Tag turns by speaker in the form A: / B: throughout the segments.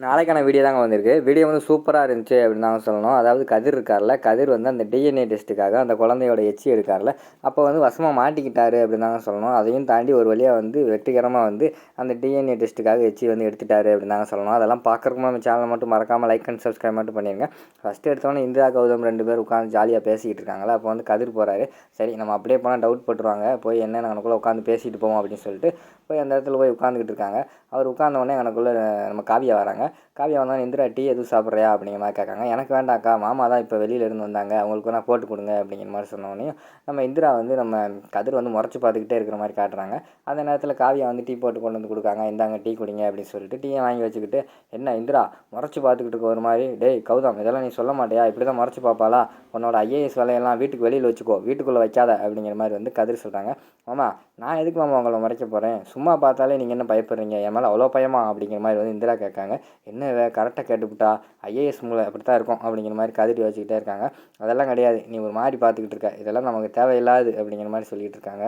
A: நாளைக்கான வீடியோ தாங்க வந்திருக்கு. வீடியோ வந்து சூப்பராக இருந்துச்சு அப்படின்னு தாங்க சொல்லணும். அதாவது கதிர் இருக்கார்ல, கதிர் வந்து அந்த டிஎன்ஏ டெஸ்ட்டுக்காக அந்த குழந்தையோட எச்சி எடுக்கார்ல, அப்போ வந்து வசமாக மாட்டிக்கிட்டாரு அப்படின்னு தாங்க சொல்லணும். அதையும் தாண்டி ஒரு வழியாக வந்து வெற்றிகரமாக வந்து அந்த டிஎன்ஏ டெஸ்ட்டுக்காக எச்சி வந்து எடுத்துட்டாரு அப்படின்னு தாங்க சொல்லணும். அதெல்லாம் பார்க்குறதுக்கு நம்ம சேனலை மட்டும் மறக்காமல் லைக் அண்ட் சப்ஸ்கிரைப் மட்டும் பண்ணிடுங்க. ஃபஸ்ட்டு எடுத்தோன்னே இந்திரா கௌதம் 2 பேர் உட்காந்து ஜாலியாக பேசிக்கிட்டு இருக்காங்களா, அப்போ வந்து கதிர் போகிறாரு. சரி நம்ம அப்படியே போனால் டவுட் போட்டுருவாங்க, போய் என்ன எனக்குள்ளே உட்காந்து பேசிட்டு போவோம் அப்படின்னு சொல்லிட்டு போய் அந்த இடத்துல போய் உட்காந்துக்கிட்டு இருக்காங்க. அவர் உட்காந்தவொடனே எனக்குள்ளே நம்ம காவியா வராங்க. காவியா வந்தால் இந்திரா டீ எதுவும் சாப்பிட்றியா அப்படிங்கிற மாதிரி கேட்காங்க. எனக்கு வேண்டாம்க்கா, மாமா தான் இப்போ வெளியிலேருந்து வந்தாங்க, அவங்களுக்கு வேணால் போட்டு கொடுங்க அப்படிங்கிற மாதிரி சொன்னோடனே நம்ம இந்திரா வந்து நம்ம கதிர் வந்து முறைச்சி பார்த்துக்கிட்டே இருக்கிற மாதிரி காட்டுறாங்க. அந்த நேரத்தில் காவியா வந்து டீ போட்டு கொண்டு வந்து கொடுக்காங்க. இந்தாங்க டீ குடிங்க அப்படின்னு சொல்லிட்டு டீயை வாங்கி வச்சுக்கிட்டு, என்ன இந்திரா முறைச்சி பார்த்துக்கிட்டு இருக்க ஒரு மாதிரி, டேய் கௌதம் இதெல்லாம் நீ சொல்ல மாட்டியா, இப்படி தான் முறைச்சி பார்ப்பாளா, உன்னோட ஐஏஎஸ் வேலையெல்லாம் வீட்டுக்கு வெளியில் வச்சுக்கோ, வீட்டுக்குள்ளே வைக்காத அப்படிங்கிற மாதிரி வந்து கதிர் சொல்கிறாங்க. மாமா நான் எதுக்கு மாமா உங்களை முறைக்க போகிறேன், சும்மா பார்த்தாலே நீங்கள் என்ன பயப்படுறீங்க, என் மேலே அவ்வளோ பயமா அப்படிங்கிற மாதிரி வந்து இந்திரா கேட்காங்க. என்ன கரெக்டாக கேட்டுவிட்டா, ஐஏஎஸ் மூளை அப்படி தான் இருக்கும் அப்படிங்கிற மாதிரி கதிர் வச்சுக்கிட்டே இருக்காங்க. அதெல்லாம் கிடையாது, நீ ஒரு மாதிரி பார்த்துக்கிட்டு இருக்க, இதெல்லாம் நமக்கு தேவையில்லாது அப்படிங்கிற மாதிரி சொல்லிகிட்டு இருக்காங்க.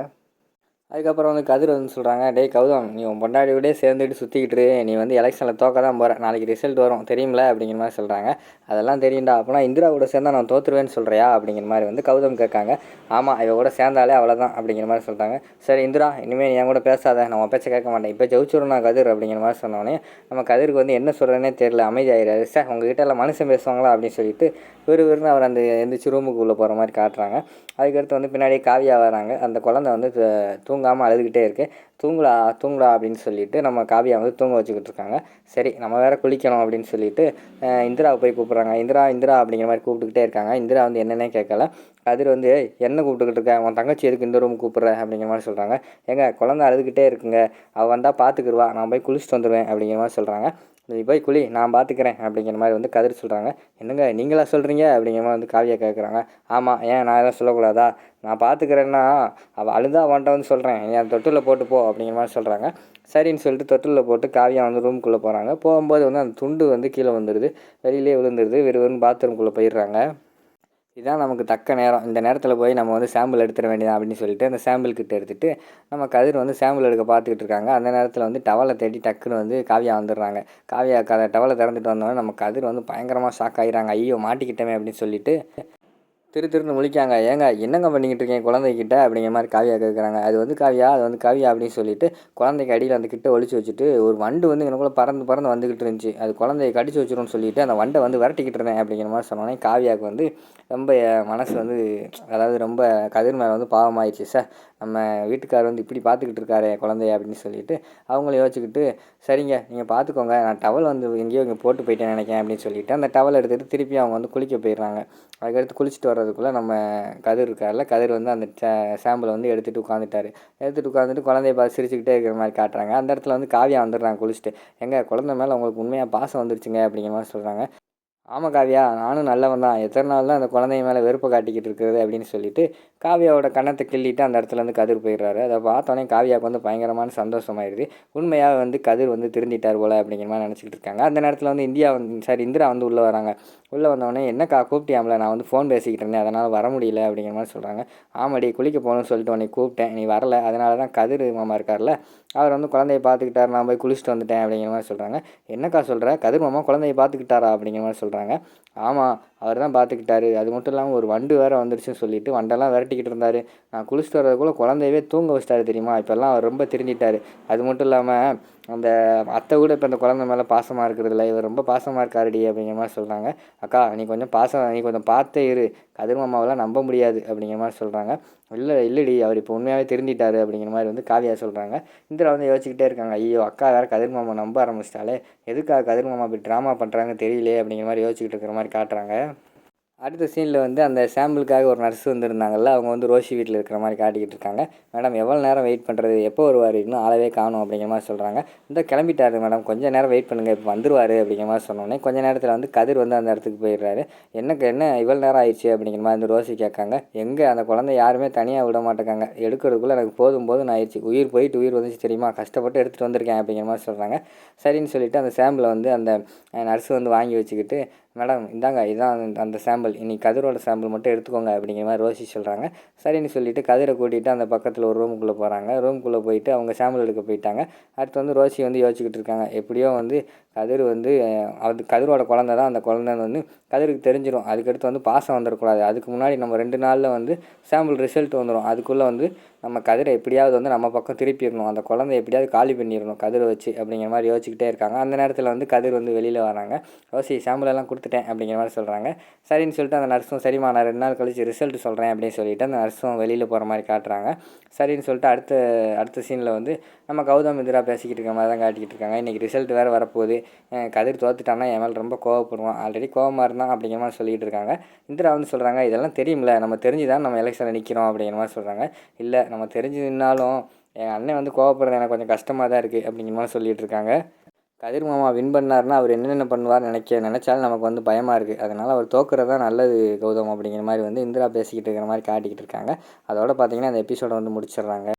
A: அதுக்கப்புறம் வந்து கதிர் வந்து சொல்கிறாங்க, டேய் கௌதம் நீ உன் பொண்டாட்டியோடய சேர்ந்துட்டு சுற்றிக்கிட்டு நீ வந்து எலெக்ஷனில் தோக்க தான் போகிற, நாளைக்கு ரிசல்ட் வரும் தெரியுமில அப்படிங்கிற மாதிரி சொல்கிறாங்க. அதெல்லாம் தெரியும்டா, அப்போனா இந்திரா கூட சேர்ந்தா நான் தோற்றுருவேன்னு சொல்கிறியா அப்படிங்கிற மாதிரி வந்து கௌதம் கேட்காங்க. ஆமாம் இவ கூட சேர்ந்தாலே அவ்வளோதான் அப்படிங்கிற மாதிரி சொல்கிறாங்க. சரி இந்திரா இனிமேல் என் கூட பேசாத, நான் உன் பேச்சை கேட்க மாட்டேன், இப்போ ஜெயிச்சிடும் நான் கதிர் அப்படிங்கிற மாதிரி சொன்னோடனே நம்ம கதிருக்கு வந்து என்ன சொல்கிறேன்னே தெரியல, அமைதியாகிறாரு. சார் உங்ககிட்ட எல்லாம் மனுஷன் பேசுவாங்களா அப்படின்னு சொல்லிட்டு விறுவிறுன்னு அவர் அந்த எந்திரிச்சு ரூமுக்குள்ளே போகிற மாதிரி காட்டுறாங்க. அதுக்கடுத்து வந்து பின்னாடியே காவியா வராங்க. அந்த குழந்தை வந்து தூங்காமல் அழுதுகிட்டே இருக்குது. தூங்குடா தூங்குடா அப்படின்னு சொல்லிட்டு நம்ம காவியா வந்து தூங்க வச்சுக்கிட்டு இருக்காங்க. சரி நம்ம வேறு குளிக்கணும் அப்படின்னு சொல்லிட்டு இந்திராவை போய் கூப்பிட்றாங்க. இந்திரா இந்திரா அப்படிங்கிற மாதிரி கூப்பிட்டுக்கிட்டே இருக்காங்க. இந்திரா வந்து என்னன்னே கேட்கல. கதிர் வந்து என்ன கூப்பிட்டுக்கிட்டு இருக்கேன், உன் தங்கச்சி எதுக்கு இந்த ரூம் கூப்பிட்ற அப்படிங்கிற மாதிரி சொல்கிறாங்க. ஏங்க குழந்தை அழுதுகிட்டே இருக்குங்க, அவள் வந்தால் பார்த்துக்குருவா, நான் போய் குளிச்சுட்டு வந்துடுவேன் அப்படிங்கிற மாதிரி சொல்கிறாங்க. நீ போய் குளி நான் பார்த்துக்கிறேன் அப்படிங்கிற மாதிரி வந்து கதிர் சொல்கிறாங்க. என்னங்க நீங்களா சொல்கிறீங்க அப்படிங்கிற மாதிரி வந்து காவியா கேட்குறாங்க. ஆமாம் ஏன் நான் எதாவது சொல்லக்கூடாதா, நான் பார்த்துக்கிறேன்னா அவள் அழுதா அவன்கிட்ட வந்து சொல்கிறேன், என் தொட்டிலில் போட்டு போ அப்படிங்கிற மாதிரி சொல்கிறாங்க. சரின்னு சொல்லிட்டு தொட்டிலில் போட்டு காவியா வந்து ரூமுக்குள்ளே போகிறாங்க. போகும்போது வந்து அந்த துண்டு வந்து கீழே வந்துடுது, வெளியிலே விழுந்துடுது. வெறும் பாத்ரூம்குள்ளே போயிடுறாங்க. இதுதான் நமக்கு தக்க நேரம், இந்த நேரத்தில் போய் நம்ம வந்து சாம்பிள் எடுத்துட வேண்டியதான் அப்படின்னு சொல்லிட்டு அந்த சாம்பிள் கிட்ட எடுத்துகிட்டு நம்ம கதிர் வந்து சாம்பிள் எடுக்க பார்த்துக்கிட்டு இருக்காங்க. அந்த நேரத்தில் வந்து டவலை தேடி டக்குன்னு வந்து காவியா வந்துடுறாங்க. காவியா டவலை திறந்துட்டு வந்தோடனே நம்ம கதிர் வந்து பயங்கரமாக ஷாக் ஆகிடுறாங்க. ஐயோ மாட்டிக்கிட்டமே அப்படின்னு சொல்லிட்டு திருன்னு முழிக்காங்க. ஏங்க என்னங்க பண்ணிக்கிட்டு இருக்கீங்க குழந்தைகிட்ட அப்படிங்கிற மாதிரி காவியா கேட்குறாங்க. அது வந்து காவியா அப்படின்னு சொல்லிட்டு குழந்தைக்கு அடியில் அந்த கிட்ட ஒழிச்சு வச்சுட்டு ஒரு வண்டு வந்து எனக்குள்ளே பறந்து வந்துக்கிட்டு இருந்துச்சு, அது குழந்தைய கடிச்சு வச்சிரும்னு சொல்லிட்டு அந்த வண்டை வந்து விரட்டிக்கிட்டு இருந்தேன் அப்படிங்கிற மாதிரி சொன்னோன்னே காவியாவுக்கு வந்து ரொம்ப மனசு வந்து அதாவது ரொம்ப கதிர் மேலே வந்து பாவமாயிடுச்சு. சார் நம்ம வீட்டுக்காரர் வந்து இப்படி பார்த்துக்கிட்டு இருக்காரு குழந்தைய அப்படின்னு சொல்லிட்டு அவங்கள யோசிச்சுக்கிட்டு, சரிங்க நீங்கள் பார்த்துக்கோங்க, நான் டவல் வந்து எங்கேயோ இங்கே போட்டு போயிட்டேன்னு நினைக்கிறேன் அப்படின்னு சொல்லிட்டு அந்த டவல் எடுத்துகிட்டு திருப்பி அவங்க வந்து குளிக்க போயிடுறாங்க. அதுக்கடுத்து குளிச்சுட்டு வர்றதுக்குள்ளே நம்ம கதிர் இருக்கார்ல, கதிர் வந்து அந்த சாம்பிளை வந்து எடுத்துகிட்டு உட்காந்துட்டு குழந்தைய பார்த்து சிரிச்சுக்கிட்டே இருக்கிற மாதிரி காட்டுறாங்க. அந்த இடத்துல வந்து காவியா வந்துடுறாங்க குளிச்சுட்டு. எங்கள் குழந்தை மேலே உங்களுக்கு உண்மையாக பாசம் வந்துருச்சுங்க அப்படிங்கிற மாதிரி சொல்கிறாங்க. ஆமாம் காவியா நானும் நல்லவன் தான், எத்தனை நாள் தான் அந்த குழந்தைய மேலே வெறுப்பை காட்டிக்கிட்டு இருக்கிறது அப்படின்னு சொல்லிட்டு காவியாவோட கன்னத்தை கிள்ளிட்டு அந்த இடத்துல வந்து கதிர் போயிடுறாரு. அதை பார்த்தோன்னே காவியாவுக்கு வந்து பயங்கரமான சந்தோஷமாயிருது. உண்மையாக வந்து கதிர் வந்து திருந்திட்டார் போல் அப்படிங்கிற மாதிரி நினச்சிக்கிட்டு இருக்காங்க. அந்த நேரத்தில் வந்து இந்திரா வந்து உள்ளே வராங்க. உள்ளே வந்தோடனே என்னக்கா கூப்பிட்டியாமல, நான் வந்து ஃபோன் பேசிக்கிட்டு இருந்தேன் அதனால் வர முடியல அப்படிங்கிற மாதிரி சொல்கிறாங்க. ஆமாடி குளிக்க போகணும்னு சொல்லிட்டு உன்னை கூப்பிட்டேன், நீ வரல, அதனால தான் கதிர் மாமா இருக்கார்ல அவர் வந்து குழந்தைய பார்த்துக்கிட்டார், நான் போய் குளிச்சுட்டு வந்துட்டேன் அப்படிங்கிற மாதிரி சொல்கிறாங்க. என்னக்கா சொல்கிற, கதிர் மாமா குழந்தைய பார்த்துக்கிட்டாரா அப்படிங்கிற மாதிரி சொல்கிறாங்க. ஆமாம் அவர் தான் பார்த்துக்கிட்டாரு, அது மட்டும் இல்லாமல் ஒரு வண்டு வேறு வந்துருச்சுன்னு சொல்லிட்டு வண்டெல்லாம் விரட்டிக்கிட்டு இருந்தார், நான் குளிச்சுட்டு வரதுக்குள்ளே குழந்தையவே தூங்க வச்சிட்டாரு தெரியுமா, இப்போல்லாம் அவர் ரொம்ப திருந்திட்டார். அது மட்டும் இல்லாமல் அந்த அத்தை கூட இப்போ அந்த குழந்தை மேலே பாசமாக இருக்கிறதில்ல, இவர் ரொம்ப பாசமாக இருக்காருடி அப்படிங்கிற மாதிரி சொல்கிறாங்க. அக்கா நீ கொஞ்சம் பார்த்தே இரு, கதிர் மாமாவெல்லாம் நம்ப முடியாது அப்படிங்கிற மாதிரி சொல்கிறாங்க. இல்லடி அவர் இப்போ உண்மையாகவே திருந்திட்டாரு அப்படிங்கிற மாதிரி வந்து காவியா சொல்கிறாங்க. இந்திரா வந்து யோசிச்சுக்கிட்டே இருக்காங்க. ஐயோ அக்கா வேறு கதிர் மாமா நம்ப ஆரம்பிச்சிட்டாலே, எதுக்காக கதிர் மாமா இப்படி ட்ராமா பண்ணுறாங்கன்னு தெரியலையே அப்படிங்கிற மாதிரி யோசிச்சுக்கிட்டு இருக்கிற மாதிரி காட்டுறாங்க. அடுத்த சீனில் வந்து அந்த சாம்பிளுக்காக ஒரு நர்ஸ் வந்துருந்தாங்கல்ல, அவங்க வந்து ரோஷி வீட்டில் இருக்கிற மாதிரி காட்டிக்கிட்டு இருக்காங்க. மேடம் எவ்வளோ நேரம் வெயிட் பண்ணுறது, எப்போ வருவார், இன்னும் ஆளவே காணும் அப்படிங்கிற மாதிரி சொல்கிறாங்க. இந்த கிளம்பிட்டாரு மேடம், கொஞ்சம் நேரம் வெயிட் பண்ணுங்கள், இப்போ வந்துருவார் அப்படிங்கிற மாதிரி சொன்னோன்னே கொஞ்சம் நேரத்தில் வந்து கதிர் வந்து அந்த இடத்துக்கு போயிடுறாரு. என்ன இவ்வளோ நேரம் ஆயிடுச்சு அப்படிங்கிற மாதிரி வந்து ரோஷி கேட்காங்க. எங்கே அந்த குழந்தை யாருமே தனியாக விட மாட்டேங்காங்க, எடுக்கிறதுக்குள்ளே எனக்கு போதும் ஆயிடுச்சு, உயிர் போயிட்டு உயிர் வந்துச்சு தெரியுமா, கஷ்டப்பட்டு எடுத்துகிட்டு வந்திருக்கேன் அப்படிங்கிற மாதிரி சொல்கிறாங்க. சரின்னு சொல்லிவிட்டு அந்த சாம்பிளை வந்து அந்த நர்ஸு வந்து வாங்கி வச்சுக்கிட்டு, மேடம் இந்தாங்க இதான் அந்த சாம்பிள், இன்னைக்கு கதிரோட சாம்பிள் மட்டும் எடுத்துக்கோங்க அப்படிங்கிற மாதிரி ரோஷி சொல்கிறாங்க. சரின்னு சொல்லிவிட்டு கதிரை கூட்டிகிட்டு அந்த பக்கத்தில் ஒரு ரூமுக்குள்ளே போகிறாங்க. ரூமுக்குள்ளே போயிட்டு அவங்க சாம்பிள் எடுக்க போயிட்டாங்க. அடுத்து வந்து ரோஷி வந்து யோசிச்சுக்கிட்டு இருக்காங்க, எப்படியோ வந்து கதிர் வந்து அது கதிரோட குழந்தை தான். அந்த குழந்தைன்னு வந்து கதிருக்கு தெரிஞ்சிடும். அதுக்கடுத்து வந்து பாசம் வந்துடக்கூடாது. அதுக்கு முன்னாடி நம்ம 2 நாளில் வந்து சாம்பிள் ரிசல்ட் வந்துடும். அதுக்குள்ளே வந்து நம்ம கதிரை எப்படியாவது வந்து நம்ம பக்கம் திருப்பிடணும். அந்த குழந்தைய எப்படியாவது காலி பண்ணிடணும் கதிரை வச்சு அப்படிங்கிற மாதிரி யோசிச்சுக்கிட்டே இருக்காங்க. அந்த நேரத்தில் வந்து கதிர் வந்து வெளியில் வராங்க. சாம்பிள் எல்லாம் கொடுத்துட்டேன் அப்படிங்கிற மாதிரி சொல்கிறாங்க. சரின்னு சொல்லிட்டு அந்த நர்ஸும் சரிம்மா நான் 2 நாள் கழிச்சு ரிசல்ட் சொல்கிறேன் அப்படின்னு சொல்லிட்டு அந்த நர்ஸும் வெளியில் போகிற மாதிரி காட்டுறாங்க. சரின்னு சொல்லிட்டு அடுத்த சீனில் வந்து நம்ம கௌதம் இந்திரா பேசிக்கிட்டு இருக்க மாதிரி தான் காட்டிக்கிட்டு இருக்காங்க. இன்றைக்கி ரிசல்ட் வேறு வரப்போகுது. கதிர் தோத்துட்டான்னா என் மேலே ரொம்ப கோவப்படுவான். ஆல்ரெடி கோவமாக இருந்தான் அப்படிங்கிற மாதிரி சொல்லிகிட்டு இருக்காங்க. இந்திரா வந்து சொல்கிறாங்க இதெல்லாம் தெரியும்ல, நம்ம தெரிஞ்சு தான் நம்ம எலெக்ஷனில் நிற்கிறோம் அப்படிங்கிற மாதிரி சொல்கிறாங்க. இல்லை நம்ம தெரிஞ்சு நின்னாலும் என் அண்ணன் வந்து கோவப்படுறது எனக்கு கொஞ்சம் கஷ்டமாக தான் இருக்குது அப்படிங்கிற மாதிரி சொல்லிகிட்டு இருக்காங்க. கதிர் மாமா வின் பண்ணார்னா அவர் என்னென்ன பண்ணுவார்னு நினச்சாலும் நமக்கு வந்து பயமாக இருக்குது. அதனால் அவர் தோக்குறது தான் நல்லது கௌதம் அப்படிங்கிற மாதிரி வந்து இந்திரா பேசிக்கிட்டு இருக்கிற மாதிரி காட்டிக்கிட்டு இருக்காங்க. அதோட பார்த்திங்கன்னா அந்த எபிசோடை வந்து முடிச்சிடுறாங்க.